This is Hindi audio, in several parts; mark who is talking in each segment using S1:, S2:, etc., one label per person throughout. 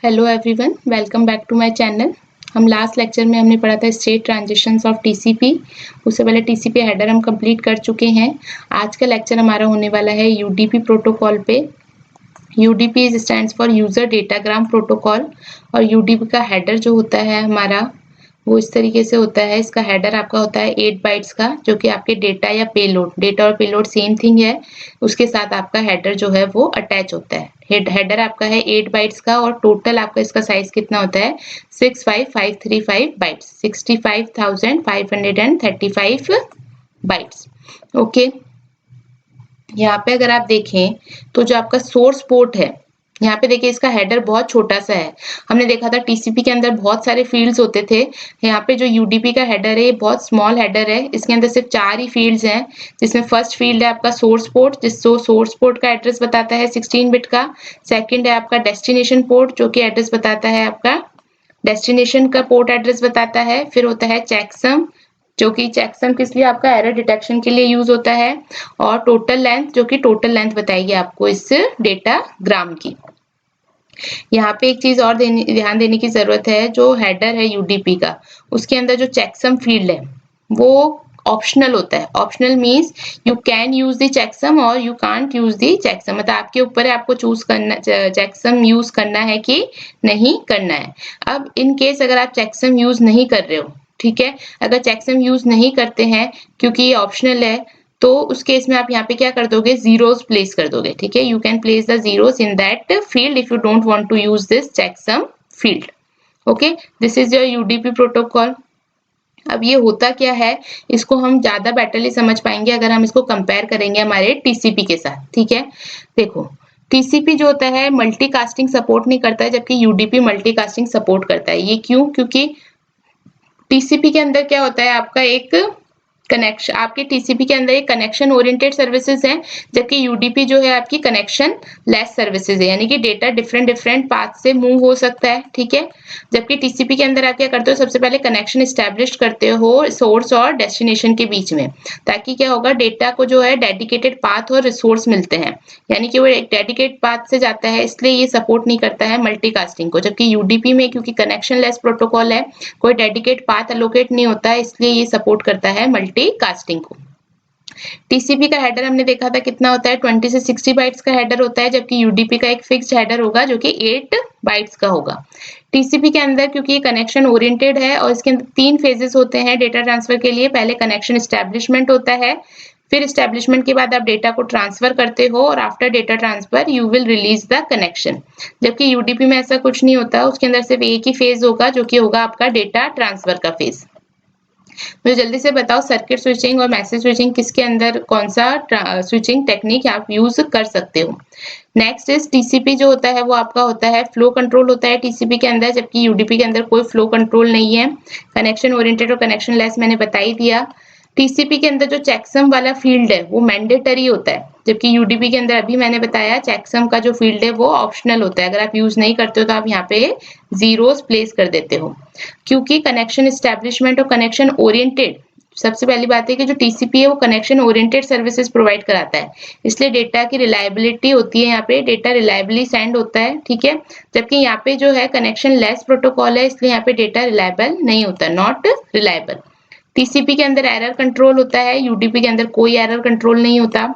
S1: Hello everyone, welcome back to my channel. हम लास्ट लेक्चर में हमने पढ़ा था स्टेट ट्रांजिशंस ऑफ टीसीपी। उससे पहले टीसीपी हेडर हम कंप्लीट कर चुके हैं। आज का लेक्चर हमारा होने वाला है यूडीपी प्रोटोकॉल पे। UDP stands for user datagram protocol. और यूडीपी का हेडर जो होता है हमारा वो इस तरीके से होता है। इसका हेडर आपका होता है 8 बाइट्स का, जो कि आपके डेटा या पेलोड, डेटा और पेलोड सेम थिंग है, उसके साथ आपका हेडर जो है वो अटैच होता है। हेडर आपका है 8 बाइट्स का और टोटल आपका इसका साइज कितना होता है 65535 बाइट्स, 65,535 बाइट्स। ओके, यहाँ पे अगर आप देखें तो जो आपका सोर्स पोर्ट है, यहाँ पे देखिए इसका हेडर बहुत छोटा सा है। हमने देखा था टीसीपी के अंदर बहुत सारे फील्ड्स होते थे। यहाँ पे जो यूडीपी का हेडर है ये बहुत स्मॉल हेडर है। इसके अंदर सिर्फ 4 ही फील्ड्स हैं, जिसमें फर्स्ट फील्ड है आपका सोर्स पोर्ट, जिसको सोर्स पोर्ट का एड्रेस बताता है 16 बिट का। सेकंड है आपका डेस्टिनेशन पोर्ट, जो कि एड्रेस बताता है आपका डेस्टिनेशन का पोर्ट एड्रेस बताता है। फिर होता है चेकसम, जो कि चेकसम किस लिए, आपका एरर डिटेक्शन के लिए यूज होता है। और टोटल लेंथ, जो कि टोटल लेंथ बताएगी आपको इस डेटा ग्राम की। यहाँ पे एक चीज और ध्यान देने की जरूरत है। जो हेडर है यूडीपी का, उसके अंदर जो चेकसम फील्ड है वो ऑप्शनल होता है। Optional means you can use the checksum और you can't use the checksum, मतलब आपके ऊपर है आपको चूज करना चेकसम यूज करना है कि नहीं करना है। अब इन केस अगर आप चेकसम यूज नहीं कर रहे हो, ठीक है, अगर चेकसम यूज नहीं करते हैं क्योंकि ये ऑप्शनल है, तो उस केस में आप यहाँ पे क्या कर दोगे, जीरोस प्लेस कर दोगे। ठीक है, you can place the zeros in that field if you don't want to use this checksum field. Okay, this is your UDP protocol. अब ये होता क्या है, इसको हम ज्यादा बेटरली समझ पाएंगे अगर हम इसको कंपेयर करेंगे हमारे टीसीपी के साथ। ठीक है, देखो टीसीपी जो होता है मल्टीकास्टिंग सपोर्ट नहीं करता है, जबकि यूडीपी मल्टीकास्टिंग सपोर्ट करता है। ये क्यों? क्योंकि टीसीपी के अंदर क्या होता है, आपका एक कनेक्शन, आपके टीसीपी के अंदर एक कनेक्शन ओरिएंटेड सर्विसेज है, जबकि यूडीपी जो है आपकी कनेक्शन लेस सर्विसेज है, यानी कि डेटा डिफरेंट पाथ से मूव हो सकता है। ठीक है, जबकि टीसीपी के अंदर आप क्या करते हो, सबसे पहले कनेक्शन स्टैब्लिश करते हो सोर्स और डेस्टिनेशन के बीच में, ताकि क्या होगा, डेटा को जो है डेडिकेटेड पाथ और रिसोर्स मिलते हैं, यानी कि वो एक डेडिकेटेड पाथ से जाता है, इसलिए ये सपोर्ट नहीं करता है मल्टीकास्टिंग को। जबकि यूडीपी में क्योंकि कनेक्शन लेस प्रोटोकॉल है, कोई डेडिकेट पाथ एलोकेट नहीं होता है, इसलिए ये सपोर्ट करता है मल्टीकास्टिंग को। टीसीपी का हेडर हमने देखा था कितना होता है, 20 से 60 बाइट्स का हेडर होता है, जबकि यूडीपी का एक फिक्स्ड हेडर होगा जो कि 8 बाइट्स का होगा। टीसीपी के अंदर क्योंकि ये कनेक्शन ओरिएंटेड है और इसके अंदर 3 फेजेस होते हैं डेटा ट्रांसफर के लिए। पहले कनेक्शन एस्टेब्लिशमेंट होता है, फिर एस्टेब्लिशमेंट के बाद आप डेटा को ट्रांसफर करते हो और after data transfer you will release the connection. जबकि यूडीपी में ऐसा कुछ नहीं होता, उसके अंदर सिर्फ एक ही फेज होगा, जो कि होगा आपका डेटा ट्रांसफर का फेज। मुझे जल्दी से बताओ, सर्किट स्विचिंग और मैसेज स्विचिंग किसके अंदर कौन सा स्विचिंग टेक्निक आप यूज कर सकते हो। नेक्स्ट इज टीसीपी जो होता है वो आपका होता है फ्लो कंट्रोल होता है टीसीपी के अंदर, जबकि यूडीपी के अंदर कोई फ्लो कंट्रोल नहीं है। कनेक्शन ओरिएंटेड और कनेक्शन लेस मैंने बता ही दिया। टीसीपी के अंदर जो चेकसम वाला फील्ड है वो मैंडेटरी होता है, जबकि यूडीपी के अंदर अभी मैंने बताया चेकसम का जो फील्ड है वो ऑप्शनल होता है। अगर आप यूज नहीं करते हो तो आप यहाँ पे जीरोस प्लेस कर देते हो, क्योंकि कनेक्शन एस्टेब्लिशमेंट और कनेक्शन ओरिएंटेड, सबसे पहली बात है कि जो टीसीपी है वो कनेक्शन ओरिएंटेड सर्विसेज प्रोवाइड कराता है, इसलिए डेटा की रिलायबिलिटी होती है, यहाँ पे डेटा रिलायबली सेंड होता है। ठीक है, जबकि यहाँ पे जो है कनेक्शन लेस प्रोटोकॉल है, इसलिए यहाँ पे डेटा रिलायबल नहीं होता, नॉट रिलायबल। टीसीपी के अंदर एरर कंट्रोल होता है, यूडीपी के अंदर कोई एरर कंट्रोल नहीं होता।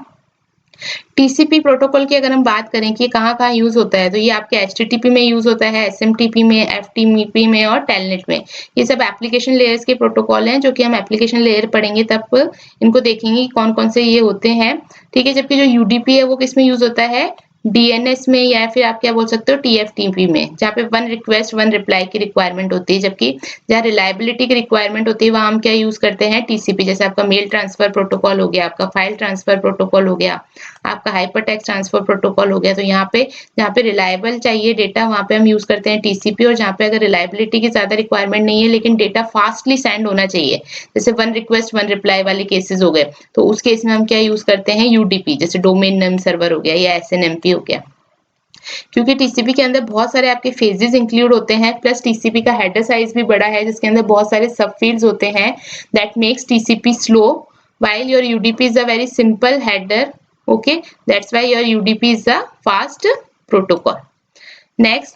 S1: टीसीपी प्रोटोकॉल की अगर हम बात करें कि कहाँ कहाँ यूज होता है, तो ये आपके एचटीटीपी में यूज होता है, एसएमटीपी में, एफटीपी में और टेलनेट में। ये सब एप्लीकेशन लेयर्स के प्रोटोकॉल हैं, जो कि हम एप्लीकेशन लेयर पढ़ेंगे तब इनको देखेंगे कौन कौन से ये होते हैं। ठीक है, जबकि जो यूडीपी है वो किस में यूज होता है, डीएनएस में, या फिर आप क्या बोल सकते हो टीएफटीपी में, जहाँ पे 1 रिक्वेस्ट 1 रिप्लाई की रिक्वायरमेंट होती है। जबकि जहाँ रिलायबिलिटी की रिक्वायरमेंट होती है वहाँ हम क्या यूज करते हैं, टीसीपी। जैसे आपका मेल ट्रांसफर प्रोटोकॉल हो गया, आपका फाइल ट्रांसफर प्रोटोकॉल हो गया, आपका हाइपर टेक्स्ट ट्रांसफर प्रोटोकॉल हो गया। तो यहाँ पे जहाँ पे रिलायबल चाहिए डेटा वहाँ पे हम यूज करते हैं टीसीपी, और जहाँ पे अगर रिलायबिलिटी की ज्यादा रिक्वायरमेंट नहीं है लेकिन डेटा फास्टली सेंड होना चाहिए, जैसे 1 रिक्वेस्ट 1 रिप्लाई वाले केसेस हो गए, तो उस केस में हम क्या यूज करते हैं, यूडीपी, जैसे डोमेन नेम सर्वर हो गया या एसएनएमपी हो गया। क्योंकि टीसीपी के अंदर बहुत सारे आपके फेजेस इंक्लूड होते हैं, प्लस टीसीपी का हेडर साइज भी बड़ा है, जिसके अंदर बहुत सारे सब फील्ड्स होते हैं, that makes TCP slow while your UDP is a very simple header. Okay, that's why your UDP is a fast protocol. Next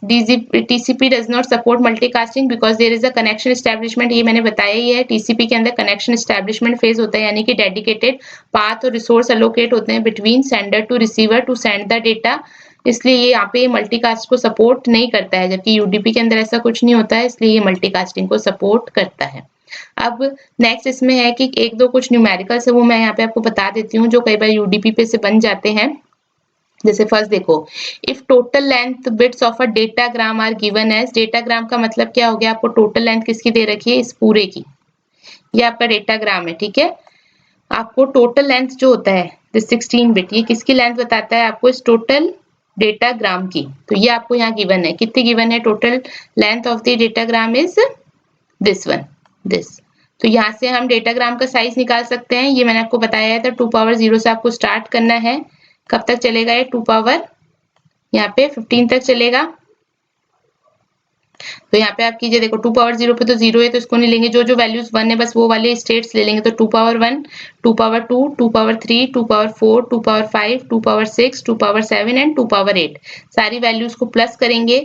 S1: TCP does not support multicasting because there is a connection establishment, ये मैंने बताया ही है। टीसीपी के अंदर कनेक्शन एस्टेब्लिशमेंट फेज होता है, यानी कि डेडिकेटेड पाथ और रिसोर्स एलोकेट होते हैं between sender to receiver to send the data, इसलिए ये यहाँ पे मल्टीकास्ट को सपोर्ट नहीं करता है, जबकि यूडीपी के अंदर ऐसा कुछ नहीं होता है, इसलिए ये मल्टीकास्टिंग को सपोर्ट करता है। अब नेक्स्ट इसमें है कि एक दो कुछ न्यूमेरिकल्स है, वो मैं यहाँ पे आपको बता देती हूँ जो कई बार यूडीपी पे से बन जाते हैं। जैसे फर्स्ट देखो, if total length bits of a datagram are given as, datagram का मतलब क्या हो गया, आपको टोटल लेंथ किसकी दे रखी है, इस पूरे की, ये आपका डेटाग्राम है, ठीक है। आपको टोटल लेंथ जो होता है 16 बिट, ये किसकी लेंथ बताता है आपको, इस टोटल डेटाग्राम की, तो ये आपको यहाँ गिवन है, कितनी गिवन है, total length of the datagram is this one, this. तो यहाँ से हम डेटाग्राम का साइज निकाल सकते हैं, ये मैंने आपको बताया है, तो 2 पावर 0 से आपको स्टार्ट करना है। कब तक चलेगा ये, 2 पावर यहाँ पे 15 तक चलेगा। तो यहाँ पे आप कीजिए, देखो 2 पावर 0 पे तो 0 है, तो इसको नहीं लेंगे, जो जो वैल्यूज 1 है बस वो वाले स्टेट्स ले लेंगे। तो 2 power 1, 2 power 2, 2 power 3, 2 power 4, 2 power 5, 2 power 6, 2 power 7 and 2 power 8, सारी वैल्यूज को प्लस करेंगे,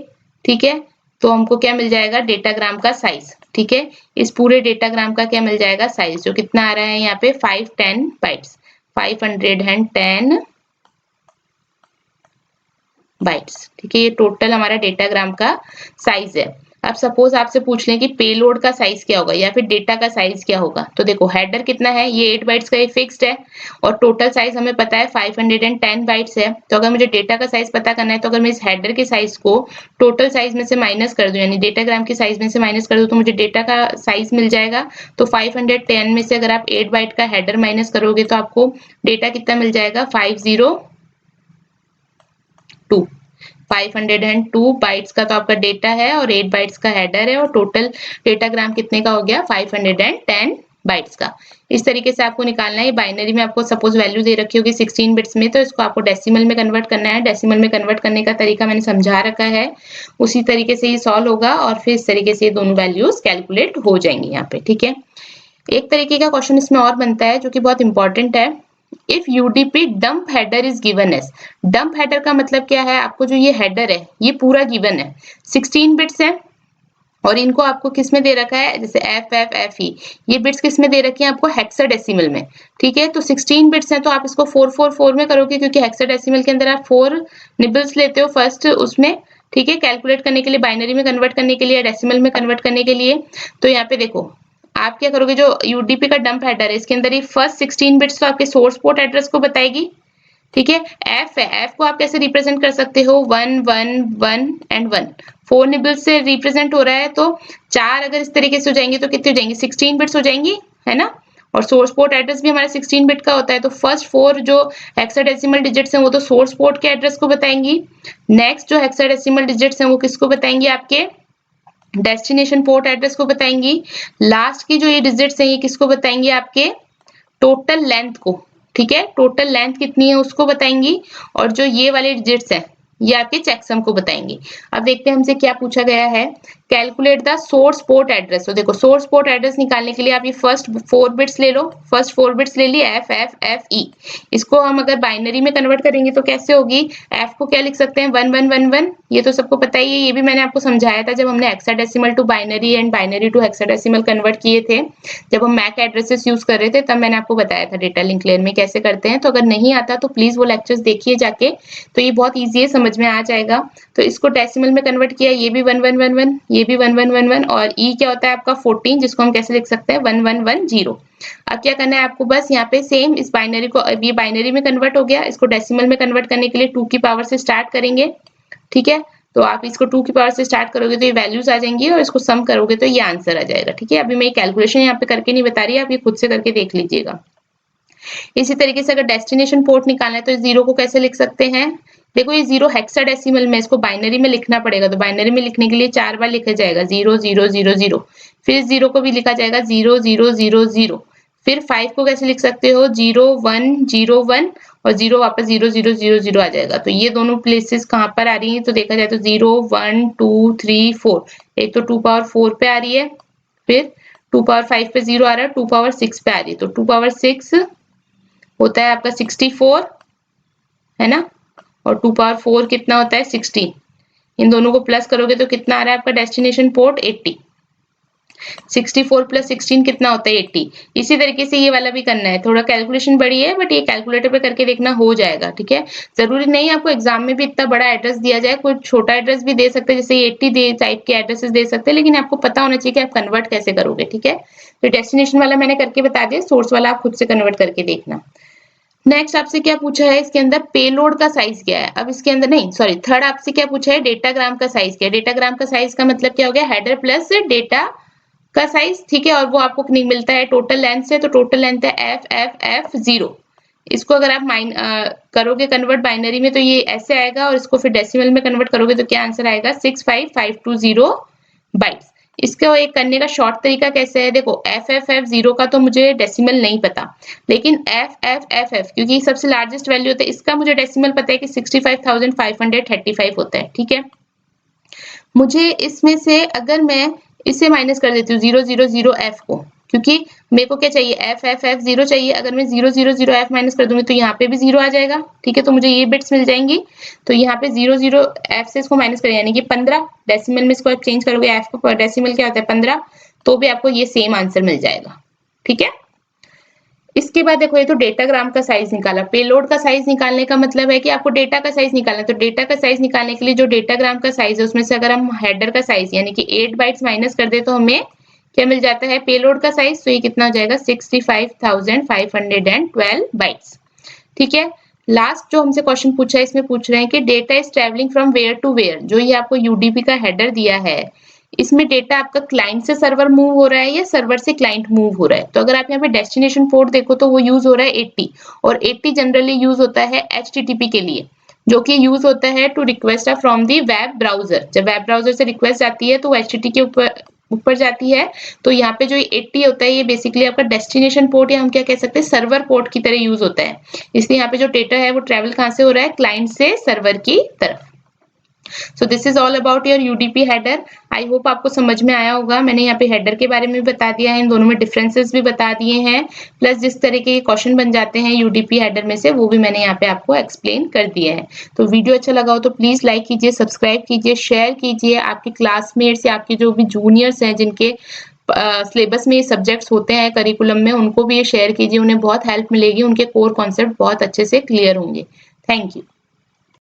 S1: ठीक है। तो हमको क्या मिल जाएगा, डेटाग्राम का साइज, ठीक है। इस पूरे डेटाग्राम का क्या मिल जाएगा, साइज, जो कितना आ रहा है यहाँ पे 510 बाइट्स, 510 बाइट्स, ठीक है। ये टोटल हमारा डेटाग्राम का साइज है। अब सपोज आपसे पूछ लें कि पेलोड का साइज क्या होगा या फिर डेटा का साइज क्या होगा, तो देखो हेडर कितना है, ये 8 बाइट्स का, ये फिक्स्ड है, और टोटल साइज हमें पता है 510 बाइट्स है। तो अगर मुझे डेटा का साइज पता करना है, तो अगर मैं इस हेडर के साइज को टोटल साइज में से माइनस कर दूं, यानी डेटाग्राम के साइज में से माइनस कर दूं, तो मुझे डेटा का साइज मिल जाएगा। तो 510 में से अगर आप 8 बाइट का हेडर माइनस करोगे तो आपको डेटा कितना मिल जाएगा, 502 बाइट्स का तो आपका डेटा है और 8 बाइट्स का हेडर है, और टोटल डेटाग्राम कितने का हो गया, 510 बाइट्स का। इस तरीके से आपको निकालना है। बाइनरी में आपको सपोज वैल्यू दे रखी होगी 16 बिट्स में, तो इसको आपको डेसिमल में कन्वर्ट करना है। डेसिमल में कन्वर्ट करने का तरीका मैंने समझा रखा है, उसी तरीके से ये सॉल्व होगा और फिर इस तरीके से ये दोनों वैल्यूज कैलकुलेट हो जाएंगी यहाँ पे, ठीक है। एक तरीके का क्वेश्चन इसमें और बनता है जो कि बहुत इंपॉर्टेंट है। If UDP dump header is given as, dump header का मतलब क्या है, आपको जो ये हेडर है ये पूरा गिवन है, 16 बिट्स है, और इनको आपको किस में दे रखा है, जैसे एफ एफ एफ ई, ये बिट्स किस में दे रखी है आपको, हेक्साडेसिमल में, ठीक है। तो 16 बिट्स हैं, तो आप इसको 444 में करोगे, क्योंकि हेक्साडेसिमल के अंदर आप 4 निबल्स लेते हो फर्स्ट उसमें, ठीक है, कैलकुलेट करने के लिए, बाइनरी में कन्वर्ट करने के लिए, डेसिमल में कन्वर्ट करने के लिए। तो यहाँ पे देखो आप क्या करोगे, जो यूडीपी का डंप हेडर है इसके अंदर ये फर्स्ट 16 बिट्स तो आपके सोर्स पोर्ट एड्रेस को बताएगी, ठीक है। एफ है, एफ को आप कैसे रिप्रेजेंट कर सकते हो, 1 1 1 एंड 1, 4 निबल्स से रिप्रेजेंट हो रहा है, तो 4 अगर इस तरीके से हो जाएंगे तो कितनी हो जाएंगी, 16 बिट्स हो जाएंगी, है ना। और सोर्स पोर्ट एड्रेस भी हमारा 16 बिट का होता है, तो फर्स्ट 4 जो हेक्साडेसिमल डिजिट्स हैं वो तो सोर्स पोर्ट के एड्रेस को बताएंगी। नेक्स्ट जो हेक्साडेसिमल डिजिट्स हैं वो किसको बताएंगी, आपके डेस्टिनेशन पोर्ट एड्रेस को बताएंगी। लास्ट की जो ये डिजिट्स हैं ये किसको बताएंगी, आपके टोटल लेंथ को, ठीक है, टोटल लेंथ कितनी है उसको बताएंगी। और जो ये वाले डिजिट्स हैं ये आपके चेकसम को बताएंगे। अब देखते हैं हमसे क्या पूछा गया है, calculate the source port address. तो देखो सोर्स पोर्ट एड्रेस निकालने के लिए आप ये फर्स्ट 4 बिट्स ले लो, फर्स्ट 4 बिट्स ले ली, एफ एफ एफ ई, इसको हम अगर बाइनरी में कन्वर्ट करेंगे तो कैसे होगी, एफ को क्या लिख सकते हैं, 1 1 1 1, ये तो सबको पता ही है, ये भी मैंने आपको समझाया था जब हमने hexadecimal to binary and binary to hexadecimal convert किए थे, जब हम मैक एड्रेसेस यूज कर रहे थे तब मैंने आपको बताया था डेटा लिंक लेयर में कैसे करते हैं। तो अगर नहीं आता तो प्लीज वो लेक्चर्स देखिए जाके, तो ये बहुत ईजी है, समझ में आ जाएगा। तो इसको डेसिमल में कन्वर्ट किया, ये भी 1 1 1 1, ये भी 1 1 1 1, और ई क्या होता है आपका 14, जिसको हम कैसे लिख सकते हैं, 1 1 1 0। अब क्या करना है आपको, बस यहाँ पे सेम इस बाइनरी को, अब ये बाइनरी में कन्वर्ट हो गया, इसको डेसिमल में कन्वर्ट करने के लिए 2 की पावर से स्टार्ट करेंगे, ठीक है। तो आप इसको 2 की पावर से स्टार्ट करोगे तो ये वैल्यूज आ जाएंगी, और इसको सम करोगे तो ये आंसर आ जाएगा, ठीक है। अभी मैं कैलकुलेशन यहाँ पे करके नहीं बता रही, आप ये खुद से करके देख लीजिएगा। इसी तरीके से अगर डेस्टिनेशन पोर्ट निकालना है तो इस जीरो को कैसे लिख सकते हैं, देखो ये जीरो हेक्साडेसिमल में, इसको बाइनरी में लिखना पड़ेगा, तो बाइनरी में लिखने के लिए 4 बार लिखा जाएगा 0 0 0 0, फिर इस जीरो को भी लिखा जाएगा 0 0 0 0, फिर 5 को कैसे लिख सकते हो, 0 1 0 1, और 0 वापस 0 0 0 0 आ जाएगा। तो ये दोनों प्लेसेस कहाँ पर आ रही हैं, तो देखा जाए तो 0 1 2 3 4, एक तो 2 पावर 4 पे आ रही है, फिर 2 पावर 5 पे 0 आ रहा है, 2 पावर 6 पे आ रही है, तो 2 पावर 6 होता है आपका 64, है ना, और 2 पावर 4 कितना होता है 16, इन दोनों को प्लस करोगे तो कितना आ रहा है आपका डेस्टिनेशन पोर्ट 80। 64 प्लस 16 कितना होता है 80। इसी तरीके से ये वाला भी करना है, थोड़ा कैलकुलेशन बड़ी है बट ये कैलकुलेटर पे करके देखना हो जाएगा, ठीक है। जरूरी नहीं आपको एग्जाम में भी इतना बड़ा एड्रेस दिया जाए, कोई छोटा एड्रेस भी दे सकते हैं, जैसे 80 टाइप के एड्रेसेस दे सकते हैं, लेकिन आपको पता होना चाहिए कि आप कन्वर्ट कैसे करोगे, ठीक है। तो डेस्टिनेशन वाला मैंने करके बता दिया, सोर्स वाला आप खुद से कन्वर्ट करके देखना। नेक्स्ट आपसे क्या पूछा है इसके अंदर, पेलोड का साइज क्या है। अब इसके अंदर नहीं, सॉरी, थर्ड आपसे क्या पूछा है, डेटाग्राम का साइज क्या है। डेटाग्राम का साइज का मतलब क्या हो गया, हेडर प्लस डेटा का साइज, ठीक है। और वो आपको नहीं मिलता है टोटल लेंथ से, तो टोटल लेंथ है FFF0। इसको अगर आप करोगे कन्वर्ट बाइनरी में तो ये ऐसे आएगा, और इसको फिर डेसिमल में कन्वर्ट करोगे तो क्या आंसर आएगा 65520 बाइट्स। इसको एक करने का शॉर्ट तरीका कैसे है, देखो FFF0 का तो मुझे डेसिमल नहीं पता, लेकिन FFFF क्योंकि सबसे लार्जेस्ट वैल्यू होता है, इसका मुझे डेसिमल पता है कि 65,535 होता है, ठीक है। मुझे इसमें से अगर मैं इसे माइनस कर देती हूँ 000f को, क्योंकि मेरे को क्या चाहिए FFF0 चाहिए, अगर मैं 000f माइनस कर दूंगी तो यहाँ पे भी 0 आ जाएगा, ठीक है। तो मुझे ये बिट्स मिल जाएंगी, तो यहाँ पे 00f से इसको माइनस करें यानी कि 15, डेसिमल में इसको आप चेंज करोगे, f को डेसिमल क्या होता है 15, तो भी आपको ये सेम आंसर मिल जाएगा, ठीक है। इसके बाद देखो ये तो डेटाग्राम का साइज निकाला, पेलोड का साइज निकालने का मतलब है कि आपको डेटा का साइज निकालना है। तो डेटा का साइज निकालने के लिए जो डेटाग्राम का साइज है उसमें से अगर हम हेडर का साइज यानी कि 8 बाइट्स माइनस कर दे तो हमें क्या मिल जाता है पेलोड का साइज, तो ये कितना हो जाएगा 65,512 बाइट्स, ठीक है। लास्ट जो हमसे क्वेश्चन पूछा है इसमें पूछ रहे हैं कि data is travelling from where to where, जो ये आपको यूडीपी का हेडर दिया है इसमें डेटा आपका क्लाइंट से सर्वर मूव हो रहा है या सर्वर से क्लाइंट मूव हो रहा है। तो अगर आप यहाँ पे डेस्टिनेशन पोर्ट देखो तो वो यूज हो रहा है 80, और 80 जनरली यूज होता है HTTP के लिए, जो कि यूज होता है to request from the web browser. जब वेब ब्राउजर से रिक्वेस्ट आती है तो वो HTTP के ऊपर जाती है। तो यहाँ पे जो 80 होता है ये बेसिकली आपका डेस्टिनेशन पोर्ट, या हम क्या कह सकते हैं सर्वर पोर्ट की तरह यूज होता है। इसलिए यहाँ पे जो डेटा है वो ट्रेवल कहाँ से हो रहा है, क्लाइंट से सर्वर की तरफ। So this is all about your UDP header. I hope आपको समझ में आया होगा। मैंने यहाँ पे हेडर के बारे में भी बता दिया है, इन दोनों में डिफरेंसेस भी बता दिए हैं, प्लस जिस तरीके के क्वेश्चन बन जाते हैं यूडीपी हेडर में से वो भी मैंने यहाँ पे आपको एक्सप्लेन कर दिया है। तो वीडियो अच्छा लगा हो तो प्लीज लाइक कीजिए, सब्सक्राइब कीजिए, शेयर कीजिए, आपके क्लासमेट्स या आपके जो भी जूनियर्स हैं जिनके सिलेबस में ये सब्जेक्ट्स होते हैं करिकुलम में, उनको भी ये शेयर कीजिए, उन्हें बहुत हेल्प मिलेगी, उनके कोर कॉन्सेप्ट बहुत अच्छे से क्लियर होंगे। Thank you.